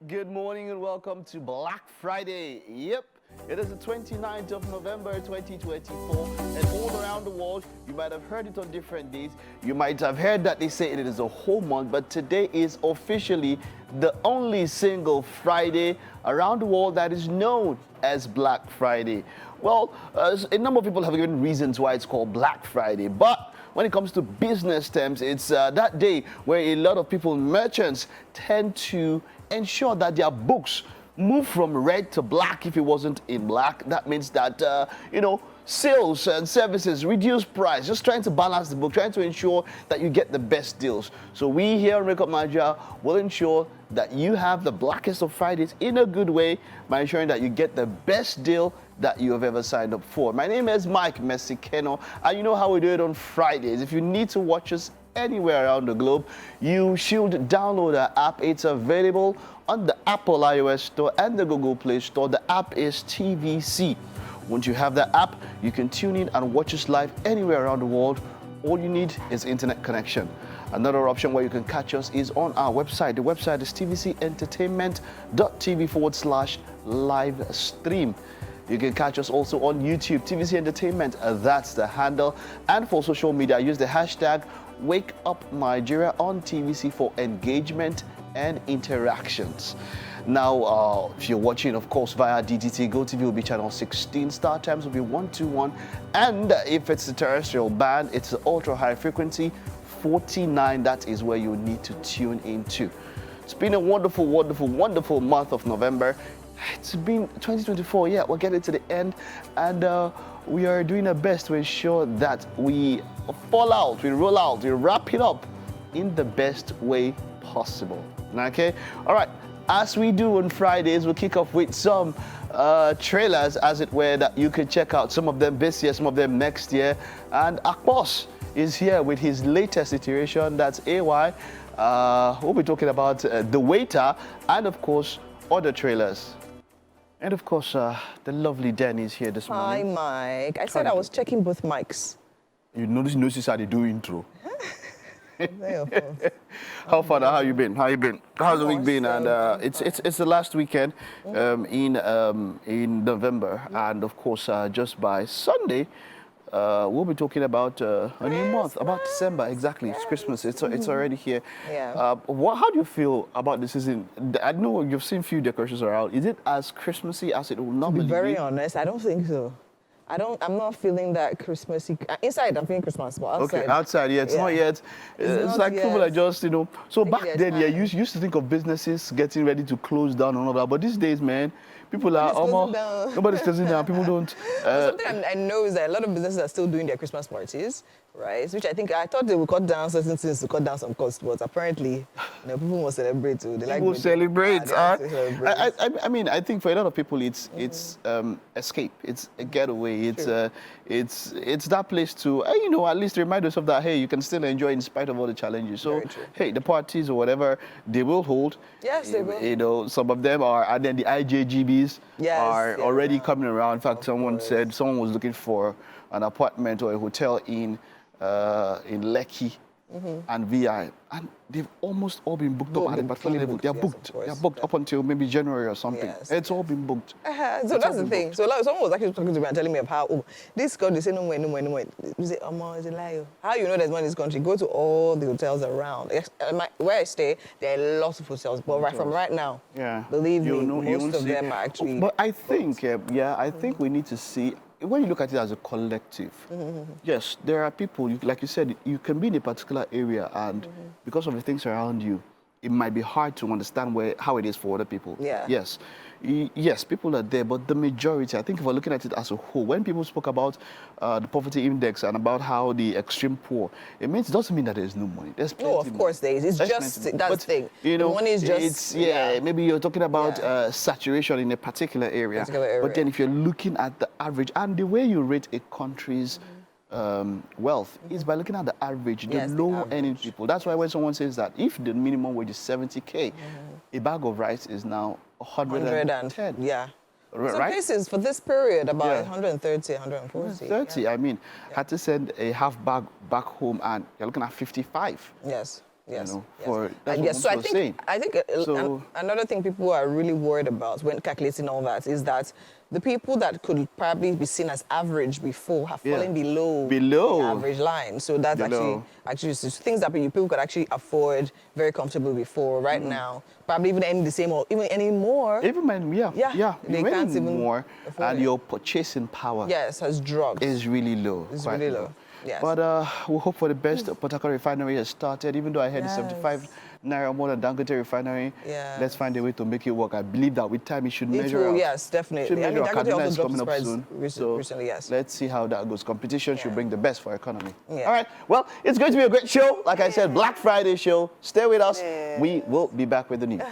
Good morning and welcome to Black Friday. Yep, it is the 29th of November 2024, and all around the world, you might have heard it on different days. You might have heard that they say it is a whole month, but today is officially the only single Friday around the world that is known as Black Friday. Well, a number of people have given reasons why it's called Black Friday, but when it comes to business terms, it's that day where a lot of people, merchants, tend to ensure that their books move from red to black if it wasn't in black. That means that, sales and services, reduce price, just trying to balance the book, trying to ensure that you get the best deals. So we here on Makeup Nigeria will ensure that you have the blackest of Fridays in a good way by ensuring that you get the best deal that you have ever signed up for. My name is Mike Messikeno, and you know how we do it on Fridays. If you need to watch us anywhere around the globe, you should download our app. It's available on the Apple iOS Store and the Google Play Store. The app is TVC. Once you have the app, you can tune in and watch us live anywhere around the world. All you need is internet connection. Another option where you can catch us is on our website. The website is tvcentertainment.tv/live stream. You can catch us also on YouTube, TVC Entertainment, that's the handle. And for social media, use the hashtag #WakeUpNigeria on TVC for engagement and interactions. Now, if you're watching, of course, via DTT, GOTV will be channel 16, StarTimes will be 121, and if it's the terrestrial band, it's the ultra high frequency 49. That is where you need to tune into. It's been a wonderful, wonderful, wonderful month of November. It's been 2024, yeah, we're getting to the end, and we are doing our best to ensure that we roll out, we wrap it up in the best way possible. Okay? All right. As we do on Fridays, we'll kick off with some trailers, as it were, that you can check out. Some of them this year, some of them next year. And Akpos is here with his latest iteration. That's AY. We'll be talking about The Waiter and, of course, other trailers. And, of course, the lovely Danny is here this morning. Hi, Mike. I said I was checking both mics. You notice how they do intro. How far? How you been? How's the week been? And it's the last weekend in November, and of course just by Sunday we'll be talking about a new month, about December. Exactly, it's Christmas. It's already here. Yeah. How do you feel about the season? I know you've seen few decorations around. Is it as Christmassy as it will normally be? To be very honest, I don't think so. I'm not feeling that Christmassy. Inside, I'm feeling Christmas, but outside. Okay, outside, yeah, it's not yet. It's not like yet. people are just, So back then, yeah, you used to think of businesses getting ready to close down and all that. But these days, man, people are almost, nobody's closing down. People don't. Something I know is that a lot of businesses are still doing their Christmas parties, right? Which I thought they would cut down certain things to cut down some costs, but apparently, people must celebrate too. People celebrate. I mean, I think for a lot of people, it's escape. It's a getaway. It's that place to, at least remind yourself that, hey, you can still enjoy in spite of all the challenges. So, hey, the parties or whatever, they will hold. Yes, they will. Some of them are, and then the IJGBs are already coming around. In fact, someone said someone was looking for an apartment or a hotel in Lekki and VI, and they've almost all been booked up at a particular level. They're booked. They're booked up until maybe January or something. Yes, it's all been booked. So that's the thing. So someone was actually talking to me and telling me about how this country, they say no more. You say, it's a lie. How you know there's money in this country? Go to all the hotels around. Where I stay, there are lots of hotels, but from right now, believe me, most of them are actually. But I think, I think we need to see. When you look at it as a collective, yes, there are people, like you said, you can be in a particular area and because of the things around you, it might be hard to understand how it is for other people. Yeah. Yes, people are there, but the majority, I think if we're looking at it as a whole, when people spoke about the poverty index and about how the extreme poor, it doesn't mean that there's no money. There's plenty. No, of course there is. It's just, that's the thing. The money is just, maybe you're talking about saturation in a particular area. But then if you're looking at the average, and the way you rate a country's wealth is by looking at the average, the low-earning people. That's why when someone says that if the minimum wage is 70K, a bag of rice is now 110. Yeah. Right? So places for this period, about 130, 140. 130, I mean, had to send a half bag back home and you're looking at 55. Yes. Yes. You know, yes. for that's what yes. So Musa was saying. I think another thing people are really worried about when calculating all that is that the people that could probably be seen as average before have fallen below the average line. So that's actually things that people could actually afford very comfortably before. Right now, probably even any the same or even any more. Even when they can't even more, and it. your purchasing power has dropped. Is really low. It's really low. Yes. But we hope for the best. Port Harcourt refinery has started, even though I heard it's 75 naira more than Dangote refinery. Yeah. Let's find a way to make it work. I believe that with time it should measure out. Yes, definitely. I mean, Dangote also is dropped coming up soon. Recently, yes. Let's see how that goes. Competition should bring the best for our economy. Yeah. All right. Well, it's going to be a great show. Like I said, Black Friday show. Stay with us. We will be back with the news.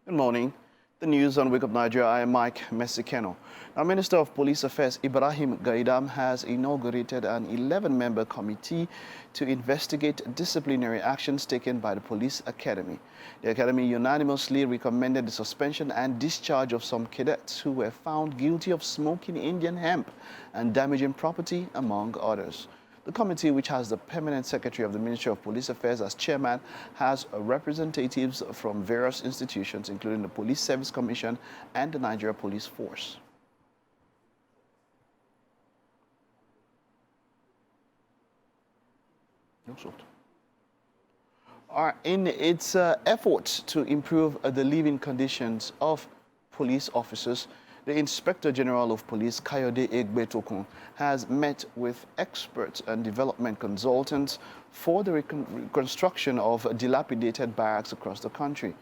Good morning. The news on Wake Up Nigeria. I am Mike Mesikeno. Now, Minister of Police Affairs Ibrahim Gaidam has inaugurated an 11-member committee to investigate disciplinary actions taken by the Police Academy. The Academy unanimously recommended the suspension and discharge of some cadets who were found guilty of smoking Indian hemp and damaging property, among others. The committee, which has the permanent secretary of the Ministry of Police Affairs as chairman, has representatives from various institutions, including the Police Service Commission and the Nigeria Police Force. In its efforts to improve the living conditions of police officers, the Inspector General of Police, Kayode Egbetokun, has met with experts and development consultants for the reconstruction of dilapidated barracks across the country.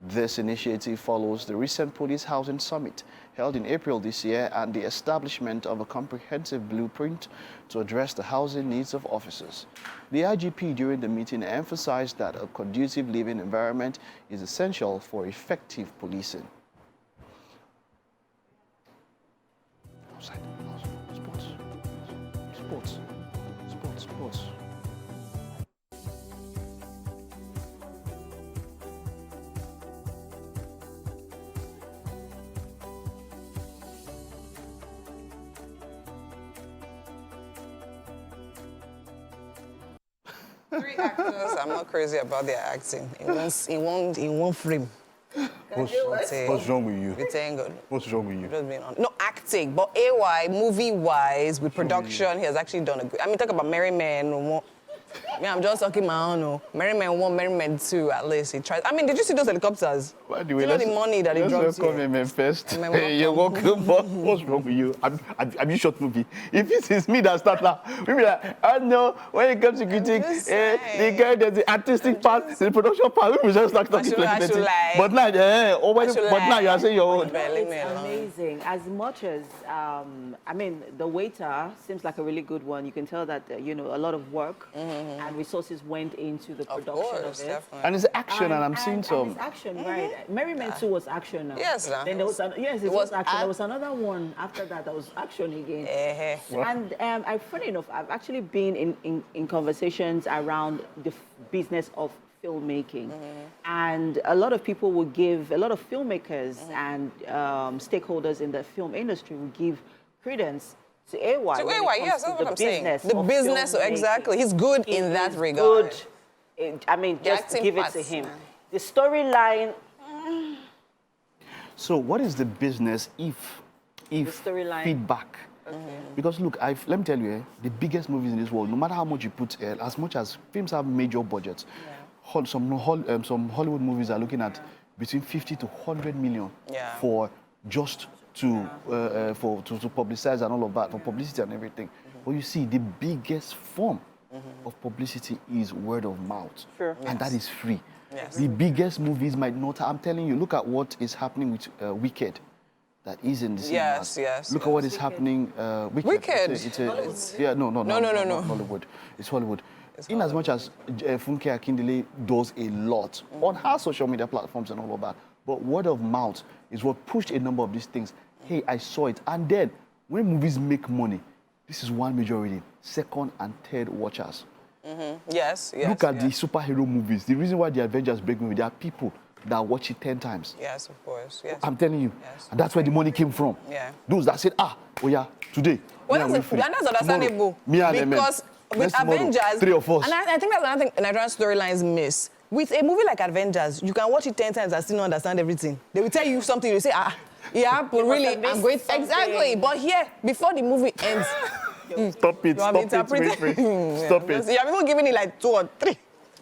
This initiative follows the recent Police Housing Summit held in April this year and the establishment of a comprehensive blueprint to address the housing needs of officers. The IGP during the meeting emphasized that a conducive living environment is essential for effective policing. Sports. 3 actors, I'm not crazy about their acting in one frame. What's wrong with you? We thank God. What's wrong with you? Just being honest. No acting, but AY, movie-wise, with production, he has actually done a good. I mean, talk about Merry Men. I'm just talking my own. No. Merry Men 1, Merry Men 2, at least he tried. I mean, did you see those helicopters? By the way, you know the money that he dropped here? Let's welcome him first. Hey, you're welcome. What's wrong with you? Have you shot movie? If it is me that start now, we be like, I know, when it comes to critics, the guy there's the artistic part, the production part, we just start talking plenty. But now, now you are saying your own. It's amazing. As much as, I mean, The Waiter seems like a really good one. You can tell that, you know, a lot of work and resources went into the production of it. Definitely. And it's action, and I'm seeing some. And it's action, right? Merry Men 2 was action now. Yes, Then there was, it was action. There was another one after that was action again. And funny enough, I've actually been in conversations around the business of filmmaking. And a lot of people will give, a lot of filmmakers and stakeholders in the film industry will give credence to AY. To AY, yes, that's what I'm saying. The business, filmmaking. Exactly. He's good in that regard. Good. I mean, just give it to him. The storyline. So what is the business if feedback? Because look, let me tell you, the biggest movies in this world, no matter how much you put, as much as films have major budgets, some Hollywood movies are looking at between 50 to 100 million for just to publicize and all of that, for publicity and everything. But you see, the biggest form of publicity is word of mouth. And that is free. The biggest movies might not, I'm telling you, look at what is happening with Wicked. That is in the cinemas. Look at what is happening. Wicked? No, Hollywood. It's Hollywood. In as much as Funke Akindele does a lot on her social media platforms and all of that, but word of mouth is what pushed a number of these things. Hey, I saw it. And then, when movies make money, this is one major reading. Second and third watchers. Yes. Look at the superhero movies. The reason why the Avengers break movie, there are people that watch it 10 times. Yes, of course. Yes. I'm telling you. And that's where the money came from. Yeah. Those that said, today. Well, that's understandable. Because with Next tomorrow, Avengers, 3 of us. and I think that's another thing Nigerian storylines miss. With a movie like Avengers, you can watch it 10 times and still not understand everything. They will tell you something, you say, yeah, but really, I'm going exactly. But here, before the movie ends, Stop it, stop it, interpreting. Stop it. You're even giving it like 2 or 3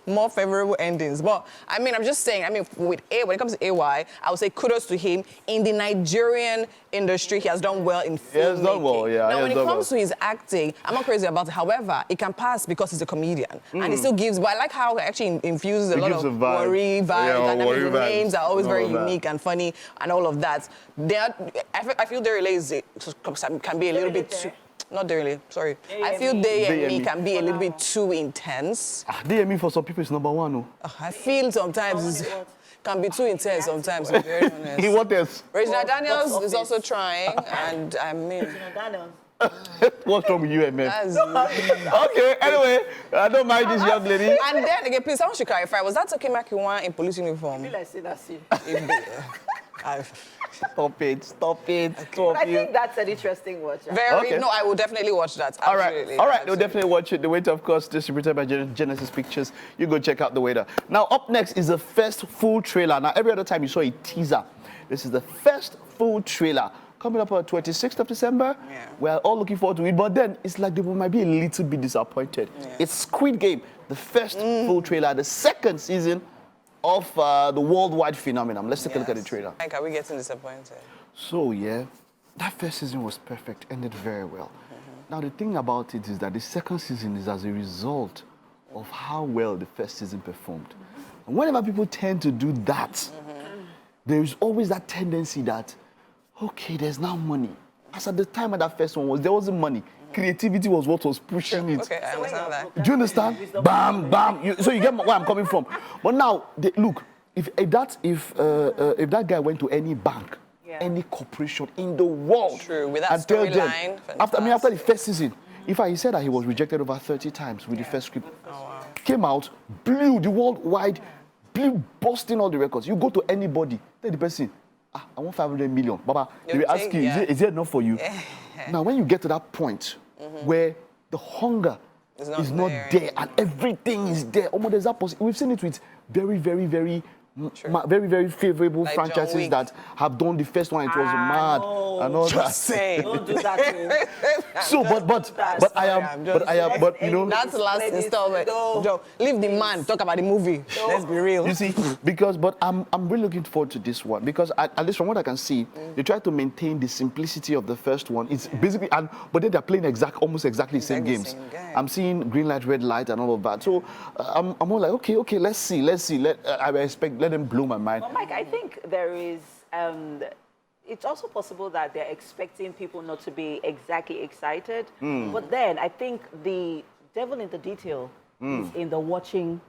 more favorable endings. But I mean, I'm just saying, when it comes to AY, I would say kudos to him. In the Nigerian industry, he has done well in filmmaking. He has done well, yeah. Now, when it comes to his acting, I'm not crazy about it. However, it can pass because he's a comedian. And he still gives, but I like how he actually infuses a lot of worry vibes. Yeah, and worry his vibes. names are always very All of that. unique and funny and all of that. I feel Derry Lazy can be a little bit too... Not Derry, sorry. I feel DME can be a little bit too intense. DME for some people is number 1. I feel sometimes it can be too intense sometimes, to be very honest. What else? Regina Daniels is also trying, and I mean... What's wrong with you, MF? That's... Okay, anyway, I don't mind this young lady. And then again, please, someone should clarify, was that Toke Makiwan in police uniform? That's it. Stop it, stop it, But stop I you. think that's an interesting watch. Very, Okay. no, I will definitely watch that. All Absolutely. right, we'll definitely watch it. The Waiter, of course, distributed by Genesis Pictures. You go check out The Waiter. Now, up next is the first full trailer. Now, every other time you saw a teaser, this is the first full trailer. Coming up on 26th of December. Yeah. We're all looking forward to it, but then it's like people might be a little bit disappointed. Yeah. It's Squid Game, the first full trailer, the second season of the worldwide phenomenon. Let's take a look at the trailer. Like, are we getting disappointed? So, yeah, that first season was perfect, ended very well. Now, the thing about it is that the second season is as a result of how well the first season performed. And whenever people tend to do that, there is always that tendency that, okay, there's now money. As at the time of that first one, there wasn't money. Creativity was what was pushing it. Okay, I understand that. Do you understand? Bam, bam. So you get where I'm coming from. But now, look, if that guy went to any bank, any corporation in the world, True, with that and tell them, storyline, after the first season, in fact, he said that he was rejected over 30 times with the first script. Oh, wow. Came out, blew the worldwide, busting all the records. You go to anybody, tell the person, I want 500 million. Baba, they will ask you, is it enough for you? Now, when you get to that point where the hunger is not there and everything is there, almost there's that we've seen it with very, very, very, very favorable Like franchises that have done the first one. It was mad and all that. Say. Don't do that to me. So, but you know. That's the last installment. Joe, leave the man, talk about the movie. Let's be real. You see, but I'm really looking forward to this one because at least from what I can see, they try to maintain the simplicity of the first one. It's basically, but then they're playing almost exactly the same games. I'm seeing green light, red light, and all of that. So I'm more like, okay, let's see. Let them blow my mind. Well, Mike, I think there is. It's also possible that they're expecting people not to be exactly excited. But then I think the devil in the detail is in the watching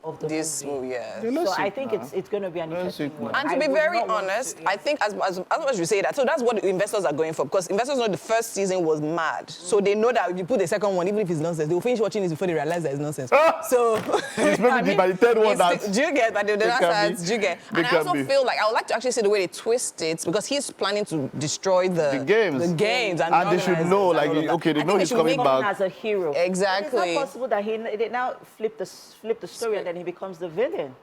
of the movie. Yeah. So I think it's going to be an interesting one. And to be very honest, I think as much as you say that, so that's what the investors are going for, because investors know the first season was mad. So they know that if you put the second one, even if it's nonsense, they'll finish watching it before they realize that it's nonsense. So It's maybe by the third one that... Do you get? By the last side, do you get? And I also feel like I would like to actually see the way they twist it, because he's planning to destroy the games. And they should know, like, okay, they know he's coming back. As a hero. Exactly. It's not possible that they now flip the story and then he becomes the villain.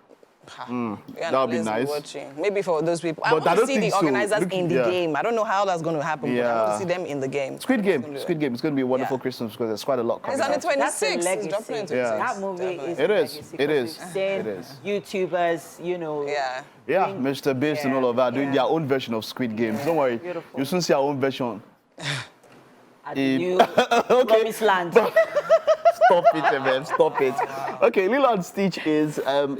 That would be nice. Watching. Maybe for those people. But I I want to don't see the think so. organizers in the game. I don't know how that's going to happen, but I want to see them in the game. Squid Game. It's going to be a wonderful Christmas because there's quite a lot coming It's on out. the 26th. It's Legacy. dropping in 26th. That movie is It a is. legacy It because is. we've seen It is. YouTubers, you know. Yeah. Yeah, Mr. Beast and all of that doing Yeah. their own version of Squid Game. Don't worry. Beautiful. You'll soon see our own version. At the new Promised Land. Stop it, man. Stop it. Okay, Lilo and Stitch is an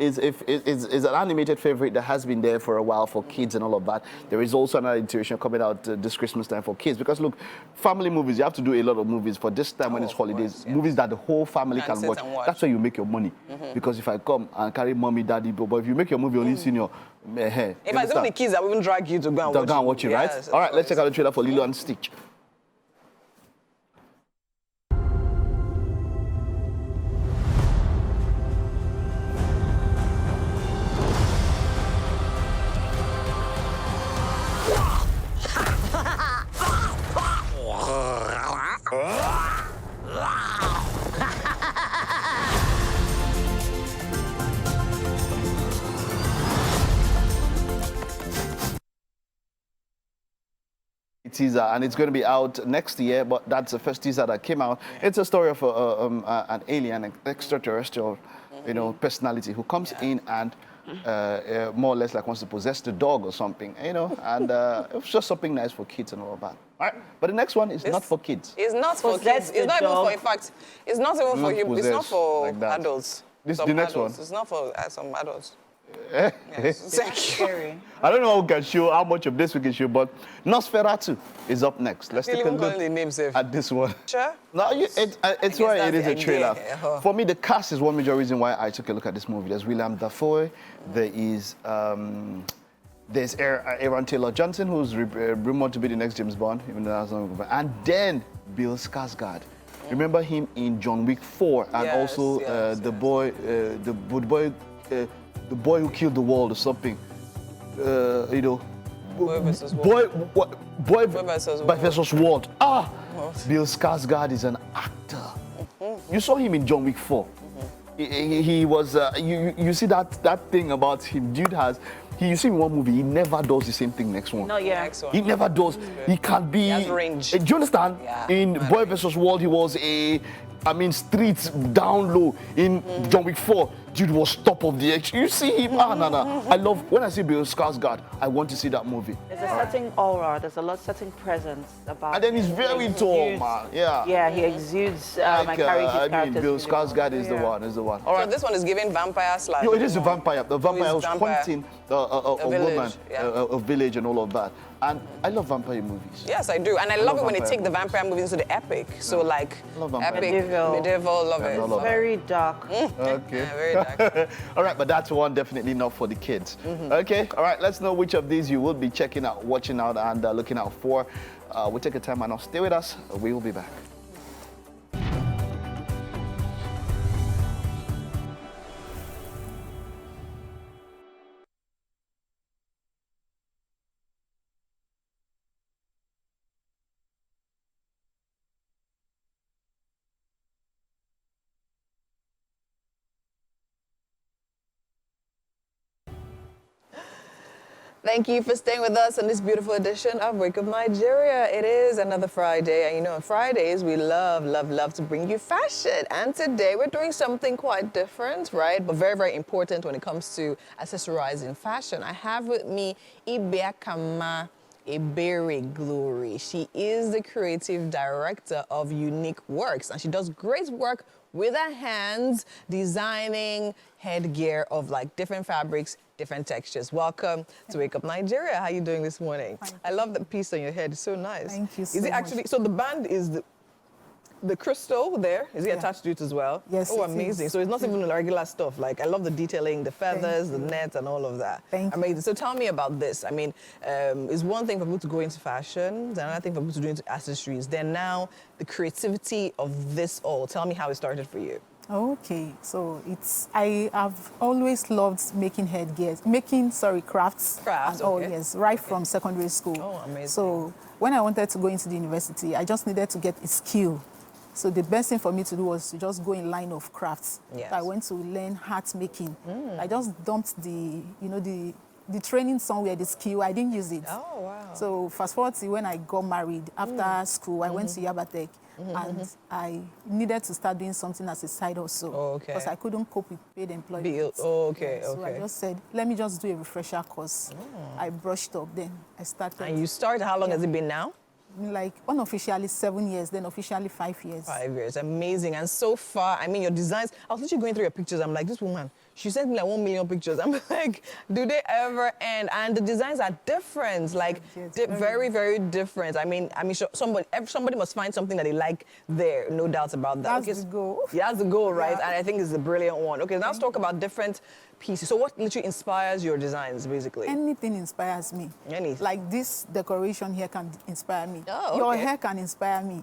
animated favorite that has been there for a while for kids and all of that. There is also another iteration coming out this Christmas time for kids because look, family movies, you have to do a lot of movies for this time when it's holidays. Movies that the whole family can watch. That's where you make your money. Because if I come and carry mommy, daddy, but if you make your movie only senior, If I don't the kids, I will even drag you to go and watch it. Go and watch it, right? Yes, all right, let's check out the trailer for Lilo and Stitch. teaser, and it's going to be out next year, but that's the first teaser that came out. It's a story of an alien, an extraterrestrial, personality who comes in and more or less like wants to possess the dog or something, and it was just something nice for kids and all that. All right, but the next one is not for kids. It's not for kids. It's not even for, in fact, it's not even for you. It's not for adults. This the next adults. one. It's not for some adults. Scary. I don't know who can show how much of this we can show, but Nosferatu is up next. Let's take a look at this one. Sure. No, it's why it is a trailer. For me, the cast is one major reason why I took a look at this movie. There's William Dafoe. There is there's Aaron Taylor Johnson, who's rumored to be the next James Bond, even though that's not over. And then Bill Skarsgård. Remember him in John Wick 4, and also the boy who killed the world or something. Boy versus World. Bill Skarsgård is an actor. You saw him in John Wick 4. He was. You see that thing about him. Dude has. You see in one movie, he never does the same thing next one. No, yeah. He never does. He can be. He has range. Do you understand? Yeah. In Boy vs. World, he was streets down low. In John Wick 4, dude was top of the edge. You see him? No. I love, when I see Bill Skarsgård, I want to see that movie. There's a certain aura, there's a certain presence about And then he's very tall, man. Yeah. Yeah, he exudes my character. Bill Skarsgård is the one. All right. So this one is giving vampire slash. No, it is a vampire. The vampire was hunting a woman, a village and all of that. And I love vampire movies. Yes, I do. And I love it when they take the vampire movies into the epic. So like epic, medieval, love it. It's very dark. Okay. Yeah, very dark. All right, but that's one definitely not for the kids. Okay, all right, let's know which of these you will be checking out, watching out, and looking out for. We'll take a time and stay with us. We will be back. Thank you for staying with us on this beautiful edition of Wake Up Nigeria. It is another Friday, and on Fridays we love to bring you fashion. And today we're doing something quite different, right? But very, very important when it comes to accessorizing fashion. I have with me Ibiakama Ebere Glory. She is the creative director of Unique Works, and she does great work with her hands, designing headgear of like different fabrics, different textures. Welcome to Wake Up Nigeria. How are you doing this morning? I love the piece on your head. It's so nice. Thank you so much. Is it actually, so the band is the crystal there, is it attached to it as well? Yes, Oh, it amazing. is. So it's not even regular stuff. Like, I love the detailing, the feathers, the net, and all of that. Thank you. Amazing. So tell me about this. I mean, it's one thing for people to go into fashion, it's another thing for people to do into accessories. Then now, the creativity of this all. Tell me how it started for you. Okay, so I have always loved making headgear, crafts. Crafts, and all, okay. yes, right from secondary school. Oh, amazing. So when I wanted to go into the university, I just needed to get a skill. So the best thing for me to do was to just go in line of crafts. Yes. So I went to learn hat making. I just dumped the training somewhere, the skill. I didn't use it. Oh, wow. So fast forward to when I got married, after school, I went to Yabatek. And I needed to start doing something as a side hustle. Oh, okay. Because I couldn't cope with paid employment. Oh, okay, So okay. I just said, let me just do a refresher course. I brushed up, then I started. And you started, how long has it been now? Like unofficially 7 years, then officially 5 years. 5 years, amazing. And so far, I mean, your designs, I was literally going through your pictures. I'm like, this woman, she sent me like 1 million pictures. I'm like, do they ever end? And the designs are different, like Yes, very, very different. I mean, somebody must find something that they like there, no doubts about that. That's the goal. Yeah, that's the goal, right? Yeah. And I think it's a brilliant one. Okay, now let's talk about different pieces. So what literally inspires your designs, basically? Anything inspires me. Anything. Like this decoration here can inspire me. Oh, okay. Your hair can inspire me.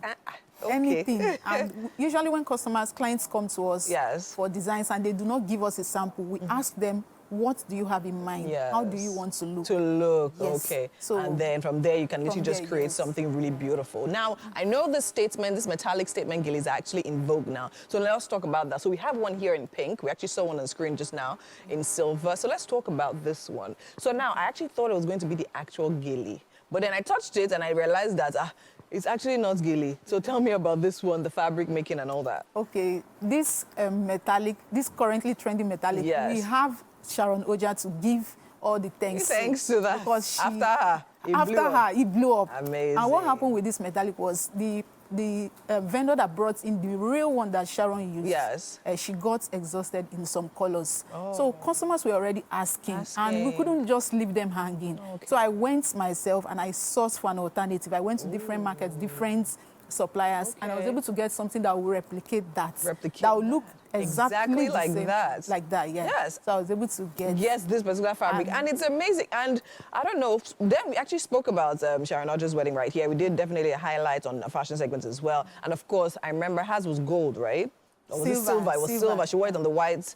Okay. Anything. And usually when clients come to us Yes. for designs and they do not give us a sample, we ask them, what do you have in mind? How do you want to look? To look, Yes. okay. So and then from there, you can literally from just there, create yes. something really beautiful. Now, I know this metallic statement gill is actually in vogue now. So let's talk about that. So we have one here in pink. We actually saw one on the screen just now in silver. So let's talk about this one. So now, I actually thought it was going to be the actual gilly. But then I touched it and I realized that it's actually not gilly. So tell me about this one, the fabric making and all that. Okay, this metallic, this currently trending metallic, Yes. we have Sharon Oja to give all the thanks. Thanks to that. Because she, After her, it blew up. Amazing. And what happened with this metallic was the vendor that brought in the real one that Sharon used, Yes. she got exhausted in some colors. So customers were already asking, and we couldn't just leave them hanging. Okay. So I went myself and I sourced for an alternative. I went to different markets, different suppliers, and I was able to get something that will replicate that. That will look exactly the like same, that. Like that, yeah. Yes. So I was able to get... Yes, this particular fabric. And it's amazing. And I don't know, then we actually spoke about Sharon Oja's wedding right here. We did definitely a highlight on fashion segments as well. And of course, I remember hers was gold, right? Or was it silver? It was silver. She wore it on the white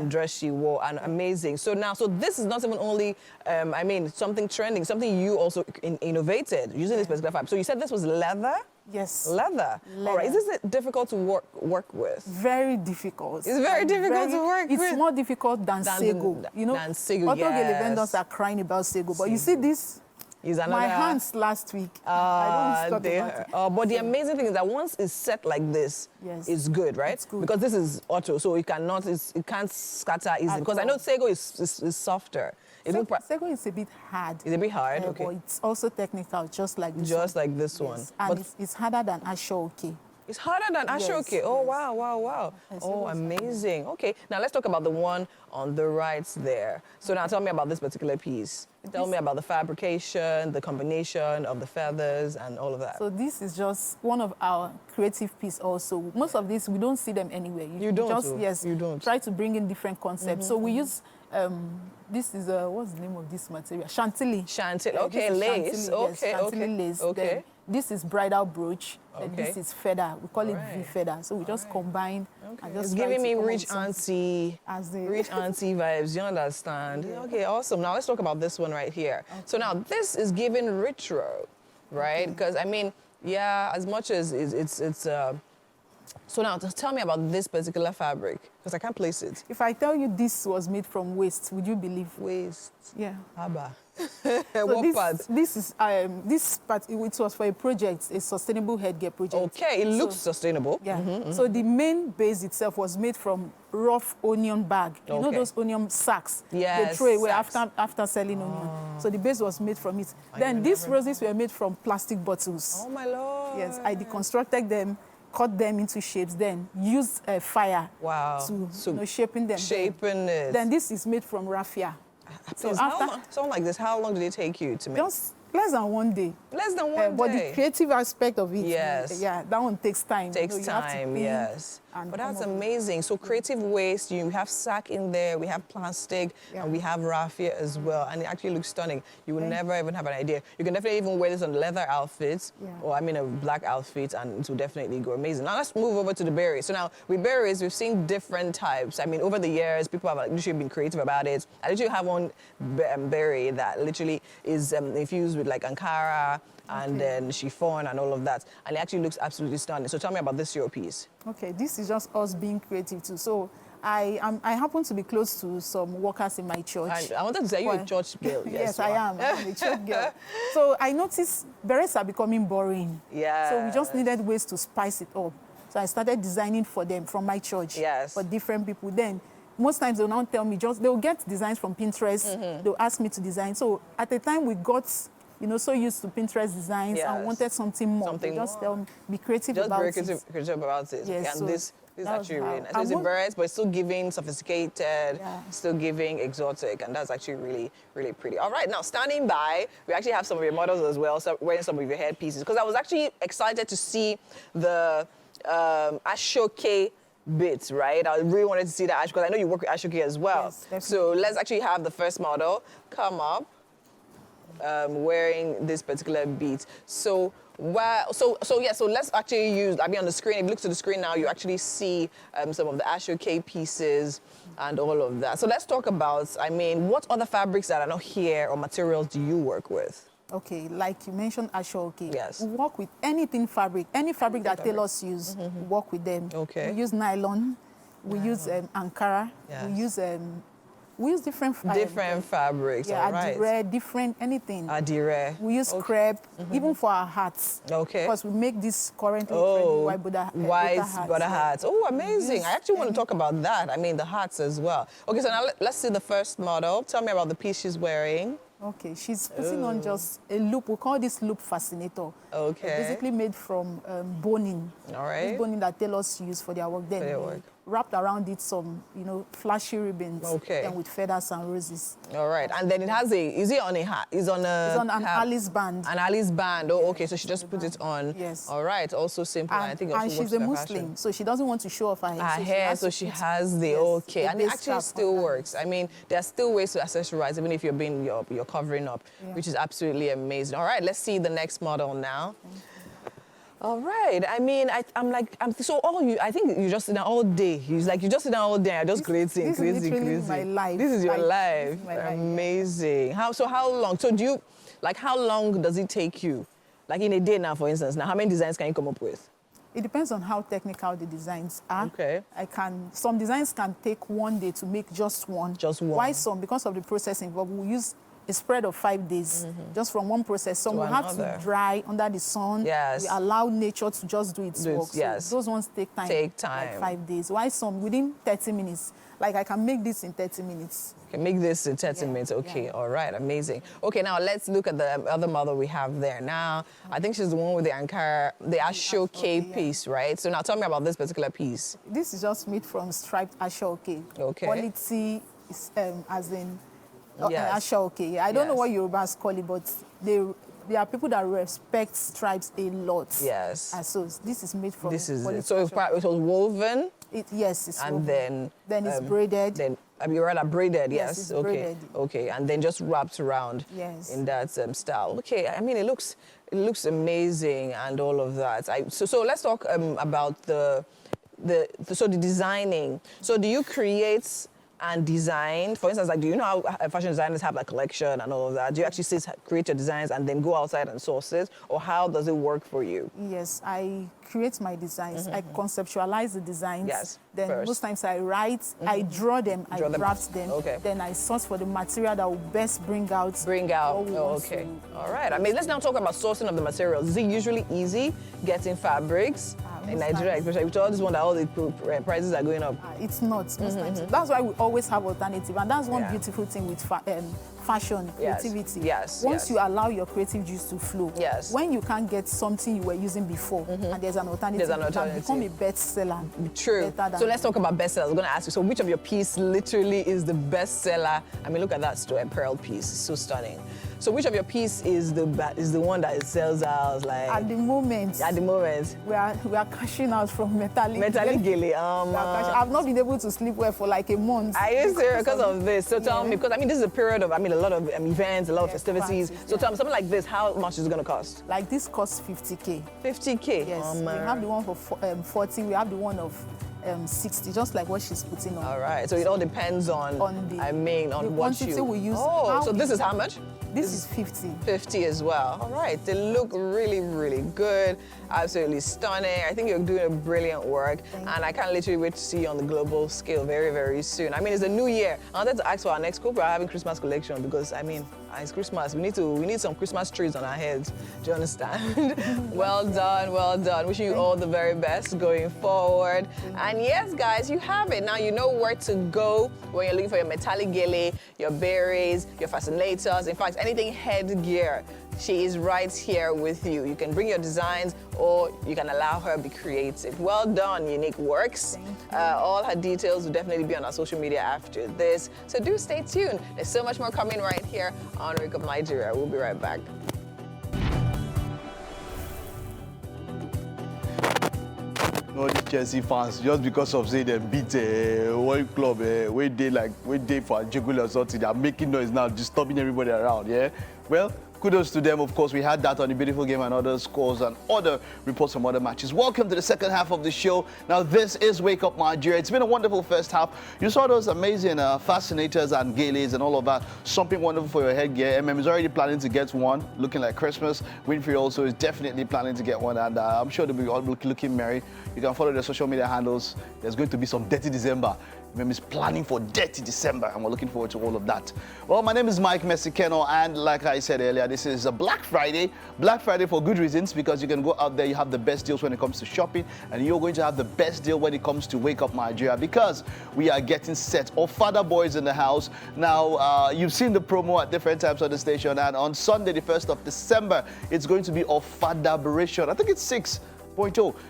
dress she wore, and amazing. So now, so this is not even only, I mean, something trending, something you also innovated using this particular fabric. So you said this was leather? Yes. Leather. All right. Is this difficult to work with? Very difficult. It's very difficult to work with. It's more difficult than Sego. You know, than Sego, Auto yes. vendors are crying about Sego. But you see this, my hands last week, I don't talk about it. But the amazing thing is that once it's set like this, it's good, right? It's good. Because this is auto, so it can't scatter easily. Because I know Sego is softer. Sego is a bit hard. It's a bit hard, okay. But it's also technical, just like this Just one. like this one. And it's harder than Ashoke. It's harder than Ashoke. Yes, Oh, yes. wow, wow, wow. Oh, amazing. Okay, now let's talk about the one on the right there. So now tell me about this particular piece. Tell me about the fabrication, the combination of the feathers and all of that. So this is just one of our creative piece also. Most of these, we don't see them anywhere. You don't? Just, yes, you don't. Try to bring in different concepts. So we use, this is, what's the name of this material? Chantilly. Chantilly, okay, lace. Chantilly lace. Okay. Then this is bridal brooch. And Okay. this is feather. We call it V feather. So we just combine and just It's try giving to me come up rich with something auntie, rich auntie vibes. You understand? Okay, awesome. Now let's talk about this one right here. So now this is giving retro, right? Because I mean, yeah, as much as it's. So now just tell me about this particular fabric because I can't place it. If I tell you this was made from waste, would you believe? Waist. Yeah. Haba. So What part? This is this part. It was for a project, a sustainable headgear project. Okay, it looks sustainable. Yeah. So the main base itself was made from rough onion bag. You know Okay. those onion sacks? Yes, They throw away sacks. after selling onion. So the base was made from it. Then these roses were made from plastic bottles. Oh my lord. Yes, I deconstructed them, cut them into shapes, then used fire to shaping them. Shaping it. Then this is made from raffia. So after something like this, how long did it take you to make? Just less than 1 day. Less than 1 day. But the creative aspect of it, Yes. yeah, that one takes time. Takes You have to time, think yes. and But come that's up with- amazing. So creative waste, you have sack in there, we have plastic, and we have raffia as well. And it actually looks stunning. You will never even have an idea. You can definitely even wear this on leather outfits, or I mean a black outfit, and it will definitely go amazing. Now let's move over to the berries. So now with berries, we've seen different types. I mean, over the years, people have literally been creative about it. I literally have one berry that literally is infused with like Ankara, and then chiffon and all of that. And it actually looks absolutely stunning. So tell me about this your piece. Okay, this is just us being creative too. So I happen to be close to some workers in my church. I wanted to say you're a church girl. Yes, I am. I'm a church girl. So I noticed berets are becoming boring. Yeah. So we just needed ways to spice it up. So I started designing for them from my church. Yes. For different people. Then most times they'll now tell me they'll get designs from Pinterest. They'll ask me to design. So at the time we got so used to Pinterest designs and wanted something more. They just tell me, be creative about it. Just very creative about it. Yes, and so this is actually really nice. So I it's in berets, but it's still giving sophisticated, Yeah. still giving exotic, and that's actually really, really pretty. All right, now standing by, we actually have some of your models as well, so wearing some of your headpieces, because I was actually excited to see the Ashoke bits, right? I really wanted to see that because I know you work with Ashoke as well. Yes, definitely. So let's actually have the first model come up. Wearing this particular beat. So let's actually use, I mean, on the screen, if you look to the screen now, you actually see some of the Ashoke pieces and all of that. So let's talk about, I mean, what other fabrics that are not here or materials do you work with? Okay, like you mentioned Ashoke. Yes. We work with any fabric that tailors use, we work with them. Okay. We use nylon, we use Ankara, Yes. we use We use different fabrics. Yeah, all right. adire, different anything. Adire. We use crepe, even for our hats. Okay. Because we make this currently white Buddha hats. Oh, amazing. I actually want to talk about that. I mean, the hats as well. Okay, so now let's see the first model. Tell me about the piece she's wearing. Okay, she's putting on just a loop. We call this loop fascinator. Okay. It's basically made from boning. All right. This boning that tailors use for their work. Then wrapped around it some, flashy ribbons. Okay. And with feathers and roses. All right. And then it has is it on a hat? It's on an Alice band. An Alice band. Oh, okay. So she just put it on. Yes. All right. Also simple. And, I think also she's a Muslim, so she doesn't want to show off her hair. So she has the okay. And it actually still works. I mean, there are still ways to accessorize, even if you're covering up, which is absolutely amazing. All right. Let's see the next model now. All right. I mean, I think you just sit down all day. You just sit down all day. I just creating. This is literally my life. This is your life. Amazing. How long? So do you, how long does it take you? Like in a day now, for instance. Now, how many designs can you come up with? It depends on how technical the designs are. Okay. Some designs can take one day to make just one. Just one. Why some? Because of the process involved, we use a spread of 5 days just from one process. Some will have to dry under the sun. Yes. We allow nature to just do its work. Yes. So those ones take time. Like 5 days. Why some within 30 minutes? Like I can make this in 30 minutes. Can make this in 30 minutes. Okay, all right, amazing. Okay, now let's look at the other model we have there. Now, I think she's the one with the Ankara, the ashoke piece, right? So now tell me about this particular piece. This is just made from striped ashoke. Okay. Quality is as in ashoke. I don't know what Yorubas call it, but there are people that respect stripes a lot. Yes. And so this is made from. This is it. So it was woven. Yes, it's and woven. Then it's braided. Then you're rather braided. Yes. It's okay. Braided. Okay. And then just wrapped around. Yes. In that style. Okay. I mean, it looks amazing and all of that. So let's talk about the designing. So do you create and design, for instance, do you know how fashion designers have a collection and all of that? Do you actually create your designs and then go outside and source it, or how does it work for you? Yes, I create my designs. I conceptualize the designs. Yes. Then most times I write, I draw them, I draft them. Okay. Then I source for the material that will best bring out. Okay. All right. I mean, let's now talk about sourcing of the materials. Is it usually easy getting fabrics? In Nigeria, especially with all this one that all the prices are going up. It's not most times. That's why we always have alternative, and that's one beautiful thing with fashion, creativity. Yes. Once you allow your creative juice to flow, when you can't get something you were using before, and there's an alternative, it can become a bestseller. True. So let's talk about bestsellers. I'm going to ask you, so which of your piece literally is the bestseller? I mean, look at that pearl piece. It's so stunning. So which of your piece is the one that sells out? At the moment, we are cashing out from metallic gele. I've not been able to sleep well for like a month. Are you serious because of this? So tell me, because I mean this is a period of a lot of events, a lot of festivities. So tell me, something like this, how much is it going to cost? Like this costs 50K. 50K. Yes. We have the one for 40. We have the one of 60, just like what she's putting on. All right. So it all depends on what quantity we use. So this is how much? This is 50. 50 as well. All right. They look really, really good. Absolutely stunning. I think you're doing a brilliant work. And I can't literally wait to see you on the global scale very, very soon. I mean, it's a new year. I wanted to ask for our next couple. We're having Christmas collection because, I mean, it's Christmas. We need some Christmas trees on our heads. Do you understand? Well done, well done. Wishing you all the very best going forward. And yes, guys, you have it. Now you know where to go when you're looking for your metallic gele, your berries, your fascinators, in fact, anything headgear. She is right here with you. You can bring your designs or you can allow her to be creative. Well done, Unique Works. All her details will definitely be on our social media after this. So do stay tuned. There's so much more coming right here on Wake Up Nigeria. We'll be right back. No, these Chelsea fans, just because of say they beat one club, we day for a juggle or something, they are making noise now, disturbing everybody around, yeah? Well, kudos to them, of course. We had that on the beautiful game and other scores and other reports from other matches. Welcome to the second half of the show. Now, this is Wake Up Nigeria. It's been a wonderful first half. You saw those amazing fascinators and geles and all of that. Something wonderful for your headgear. is already planning to get one, looking like Christmas. Winfrey also is definitely planning to get one, and I'm sure they'll be all looking merry. You can follow their social media handles. There's going to be some dirty December. Mem is planning for dirty December, and we're looking forward to all of that. Well, my name is Mike Mesikeno, and like I said earlier, this is a Black Friday. Black Friday for good reasons, because you can go out there, you have the best deals when it comes to shopping, and you're going to have the best deal when it comes to Wake Up Nigeria, because we are getting set. Father Boys in the house. Now, you've seen the promo at different times on the station, and on Sunday, the 1st of December, it's going to be Ofadaberation. I think it's 6.0.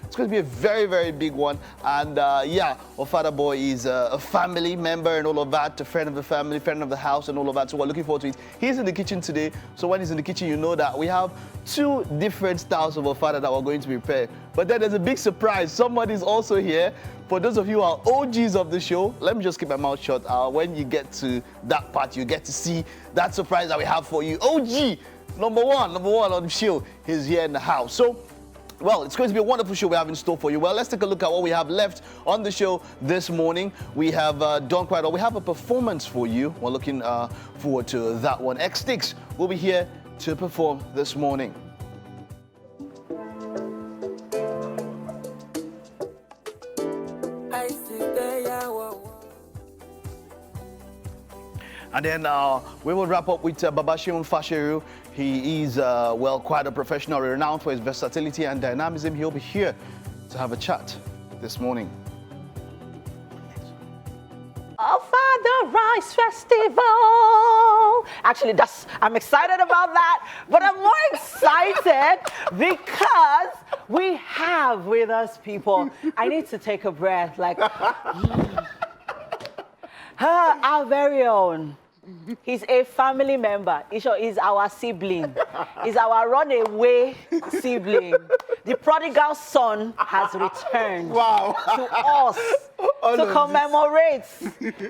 It's going to be a very, very big one. And yeah, our father boy is a family member and all of that, a friend of the family, friend of the house and all of that. So we're looking forward to it. He's in the kitchen today. So when he's in the kitchen, you know that we have 2 different styles of our father that we're going to prepare. But then there's a big surprise. Somebody's also here. For those of you who are OGs of the show, let me just keep my mouth shut. When you get to that part, you get to see that surprise that we have for you. OG, number one on the show, he's here in the house. So, well, it's going to be a wonderful show we have in store for you. Well, let's take a look at what we have left on the show this morning. We have done quite well. We have a performance for you. We're looking forward to that one. X-Sticks will be here to perform this morning. And then we will wrap up with Babashion Fashiru. He is, well, quite a professional, renowned for his versatility and dynamism. He'll be here to have a chat this morning. Father Rice Festival. Actually, I'm excited about that, but I'm more excited because we have with us people. I need to take a breath, like, our very own. He's a family member. He's our sibling. He's our runaway sibling. The prodigal son has returned to us to commemorate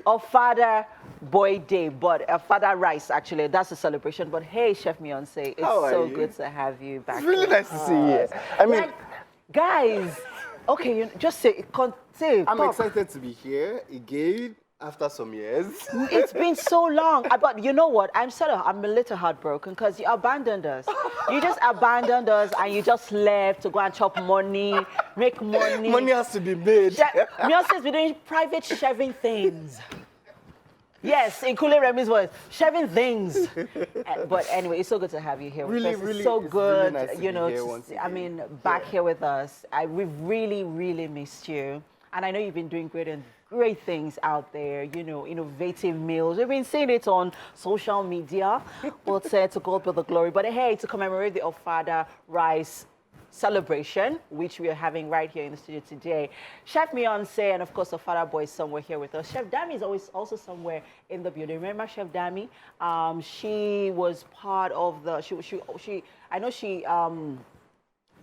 our Father Boy Day, but Father Rice, actually, that's a celebration. But hey, Chef Mionse, it's so good to have you back. It's really nice to see you. I mean, guys, okay, just say, I'm excited to be here again. After some years. It's been so long. But you know what? I'm a little heartbroken because you abandoned us. You just abandoned us and you just left to go and chop money, make money. Money has to be made. Mionse has been doing private shaving things. Yes, in Kule Remi's voice, shaving things. But anyway, it's so good to have you here. Really, it's so good, really nice to you know, be here once again. back here with us. We've really, really missed you. And I know you've been doing great things out there, you know, innovative meals. We've been seeing it on social media, but to God be the glory. But hey, to commemorate the Father Rice celebration, which we are having right here in the studio today, Chef Mionse and of course the Father Boy is somewhere here with us. Chef Dami is always also somewhere in the building. Remember Chef Dami? She was part of the. I know she.